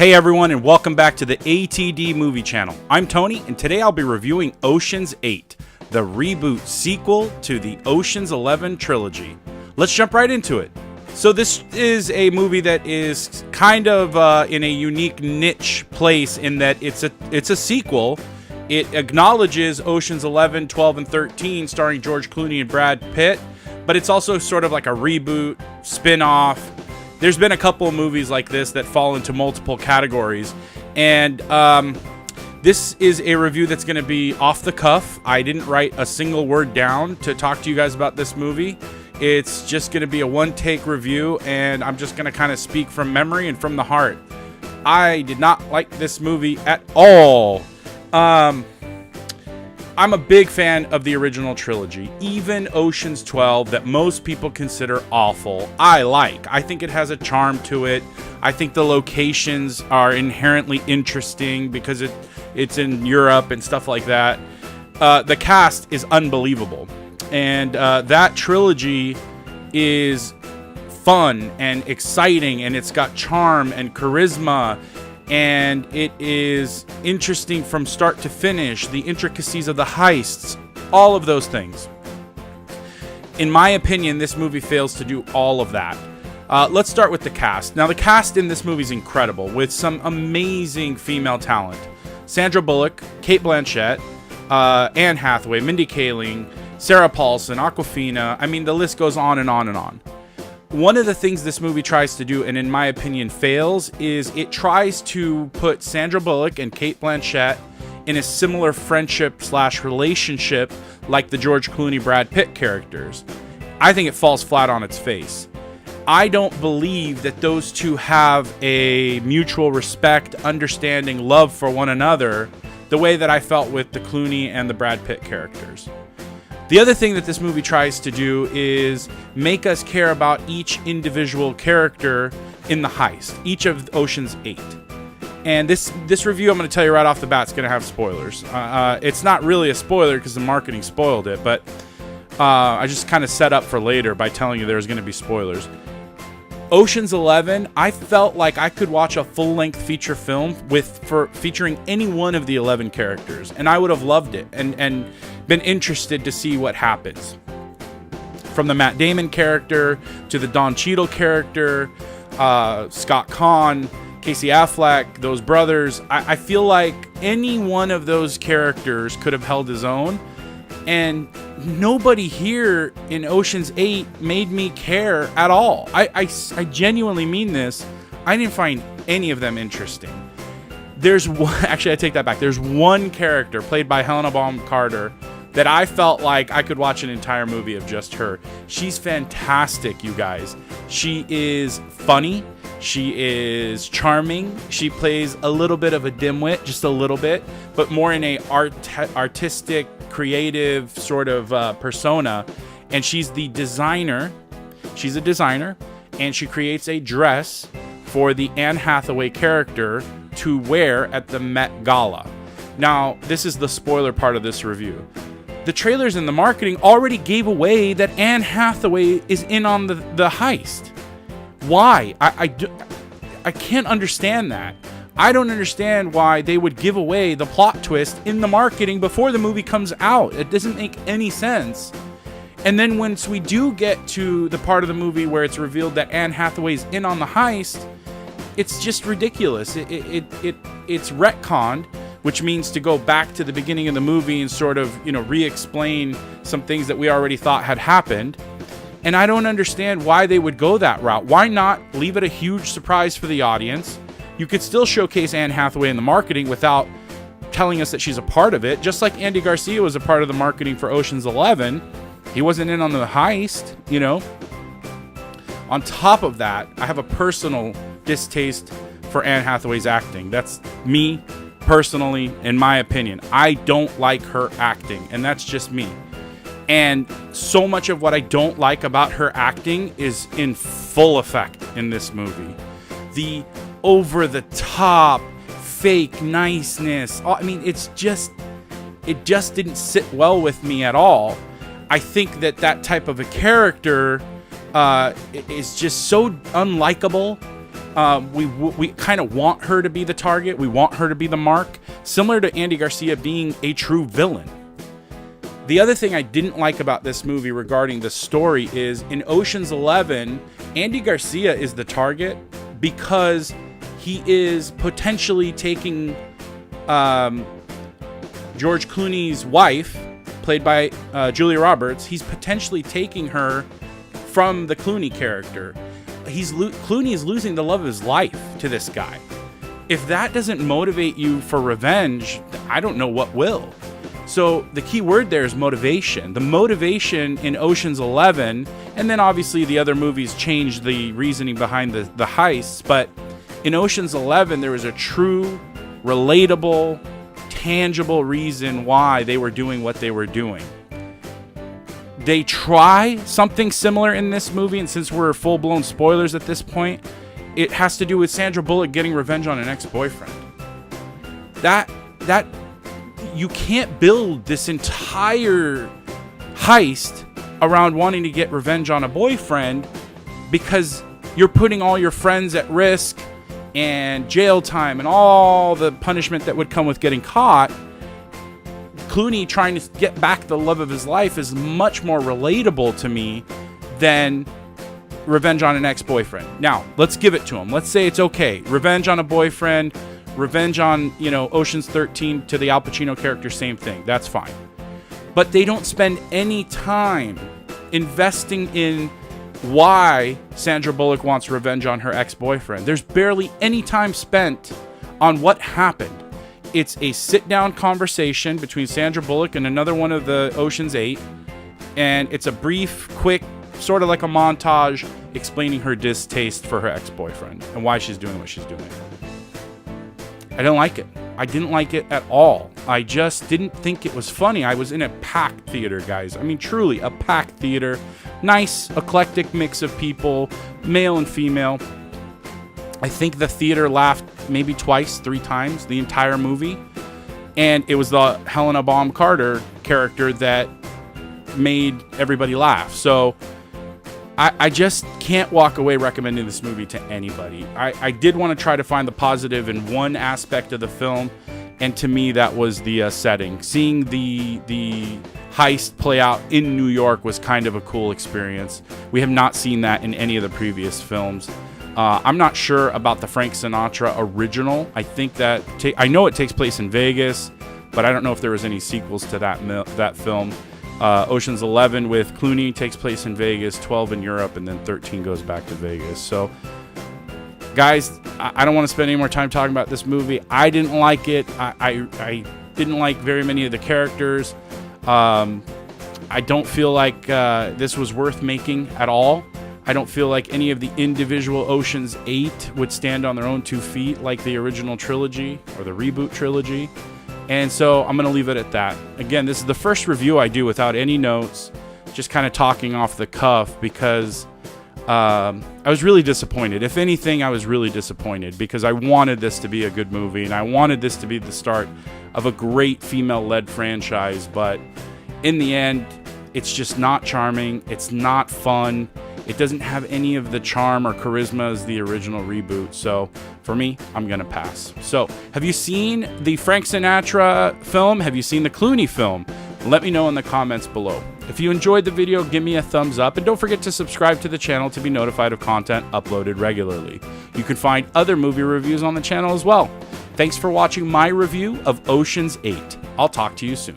Hey everyone, and welcome back to the ATD Movie Channel. I'm Tony, and today I'll be reviewing Ocean's 8, the reboot sequel to the Ocean's 11 trilogy. Let's jump right into it. So this is a movie that is kind of in a unique niche place in that it's a sequel. It acknowledges Ocean's 11, 12, and 13 starring George Clooney and Brad Pitt, but it's also sort of like a reboot, spin-off. There's been a couple of movies like this that fall into multiple categories, and this is a review that's going to be off the cuff. I didn't write a single word down to talk to you guys about this movie. It's just going to be a one-take review, and I'm just going to kind of speak from memory and from the heart. I did not like this movie at all. I'm a big fan of the original trilogy. Even Ocean's 12, that most people consider awful, I like. I think it has a charm to it. I think the locations are inherently interesting because it's in Europe and stuff like that. The cast is unbelievable. And that trilogy is fun and exciting, and it's got charm and charisma, and it is interesting from start to finish. The intricacies of the heists, all of those things. In my opinion, this movie fails to do all of that. Let's start with the cast. Now, the cast in this movie is incredible, with some amazing female talent. Sandra Bullock, Cate Blanchett, Anne Hathaway, Mindy Kaling, Sarah Paulson, Awkwafina. I mean, the list goes on and on and on. One of the things this movie tries to do, and in my opinion fails, is it tries to put Sandra Bullock and Cate Blanchett in a similar friendship/relationship like the George Clooney-Brad Pitt characters. I think it falls flat on its face. I don't believe that those two have a mutual respect, understanding, love for one another the way that I felt with the Clooney and the Brad Pitt characters. The other thing that this movie tries to do is make us care about each individual character in the heist, each of Ocean's 8. And this review, I'm going to tell you right off the bat, is going to have spoilers. It's not really a spoiler because the marketing spoiled it, but I just kind of set up for later by telling you there's going to be spoilers. Ocean's 11, I felt like I could watch a full-length feature film featuring any one of the 11 characters, and I would have loved it and been interested to see what happens. From the Matt Damon character to the Don Cheadle character, Scott Conn, Casey Affleck, those brothers, I feel like any one of those characters could have held his own, and nobody here in Ocean's 8 made me care at all. I genuinely mean this. I didn't find any of them interesting. There's one, actually I take that back. There's one character played by Bonham Carter that I felt like I could watch an entire movie of just her. She's fantastic, you guys. She is funny. She is charming. She plays a little bit of a dimwit, just a little bit, but more in a artistic, creative sort of persona. And she's the designer. She's a designer, and she creates a dress for the Anne Hathaway character to wear at the Met Gala. Now, this is the spoiler part of this review. The trailers and the marketing already gave away that Anne Hathaway is in on the heist. Why? I can't understand that. I don't understand why they would give away the plot twist in the marketing before the movie comes out. It doesn't make any sense. And then once we do get to the part of the movie where it's revealed that Anne Hathaway's in on the heist, it's just ridiculous. It's retconned, which means to go back to the beginning of the movie and sort of, re-explain some things that we already thought had happened. And I don't understand why they would go that route. Why not leave it a huge surprise for the audience? You could still showcase Anne Hathaway in the marketing without telling us that she's a part of it. Just like Andy Garcia was a part of the marketing for Ocean's 11. He wasn't in on the heist, On top of that, I have a personal distaste for Anne Hathaway's acting. That's me, personally, in my opinion. I don't like her acting, and that's just me. And so much of what I don't like about her acting is in full effect in this movie. The over-the-top, fake niceness. I mean, it just didn't sit well with me at all. I think that type of a character is just so unlikable We kind of want her to be the target. We want her to be the mark, similar to Andy Garcia being a true villain. The other thing I didn't like about this movie regarding the story is in Ocean's 11, Andy Garcia is the target because he is potentially taking George Clooney's wife, played by Julia Roberts. He's potentially taking her from the Clooney character. Clooney is losing the love of his life to this guy. If that doesn't motivate you for revenge, I don't know what will. So the key word there is motivation. The motivation in Ocean's 11, and then obviously the other movies changed the reasoning behind the heists, but in Ocean's 11, there was a true, relatable, tangible reason why they were doing what they were doing. They try something similar in this movie, and since we're full-blown spoilers at this point, it has to do with Sandra Bullock getting revenge on an ex-boyfriend. That you can't build this entire heist around wanting to get revenge on a boyfriend because you're putting all your friends at risk and jail time and all the punishment that would come with getting caught. Clooney trying to get back the love of his life is much more relatable to me than revenge on an ex-boyfriend. Now, let's give it to him. Let's say it's okay. Revenge on a boyfriend, revenge on, Ocean's 13 to the Al Pacino character, same thing. That's fine. But they don't spend any time investing in why Sandra Bullock wants revenge on her ex-boyfriend. There's barely any time spent on what happened. It's a sit-down conversation between Sandra Bullock and another one of the Ocean's 8, and it's a brief, quick, sort of like a montage explaining her distaste for her ex-boyfriend and why she's doing what she's doing. I don't like it. I didn't like it at all. I just didn't think it was funny. I was in a packed theater, guys. I mean, truly, a packed theater. Nice, eclectic mix of people, male and female. I think the theater laughed maybe twice, 3 times the entire movie. And it was the Helena Bonham Carter character that made everybody laugh. So I just can't walk away recommending this movie to anybody. I did want to try to find the positive in one aspect of the film, and to me that was the setting. Seeing the heist play out in New York was kind of a cool experience. We have not seen that in any of the previous films. I'm not sure about the Frank Sinatra original. I think that I know it takes place in Vegas, but I don't know if there was any sequels to that film. Ocean's 11 with Clooney takes place in Vegas, 12 in Europe, and then 13 goes back to Vegas. So, guys, I don't want to spend any more time talking about this movie. I didn't like it. I didn't like very many of the characters. I don't feel like this was worth making at all. I don't feel like any of the individual Ocean's 8 would stand on their own 2 feet like the original trilogy or the reboot trilogy. And so I'm going to leave it at that. Again, this is the first review I do without any notes, just kind of talking off the cuff because I was really disappointed. If anything, I was really disappointed because I wanted this to be a good movie and I wanted this to be the start of a great female-led franchise. But in the end, it's just not charming. It's not fun. It doesn't have any of the charm or charisma as the original reboot. So for me, I'm going to pass. So have you seen the Frank Sinatra film? Have you seen the Clooney film? Let me know in the comments below. If you enjoyed the video, give me a thumbs up and don't forget to subscribe to the channel to be notified of content uploaded regularly. You can find other movie reviews on the channel as well. Thanks for watching my review of Ocean's 8. I'll talk to you soon.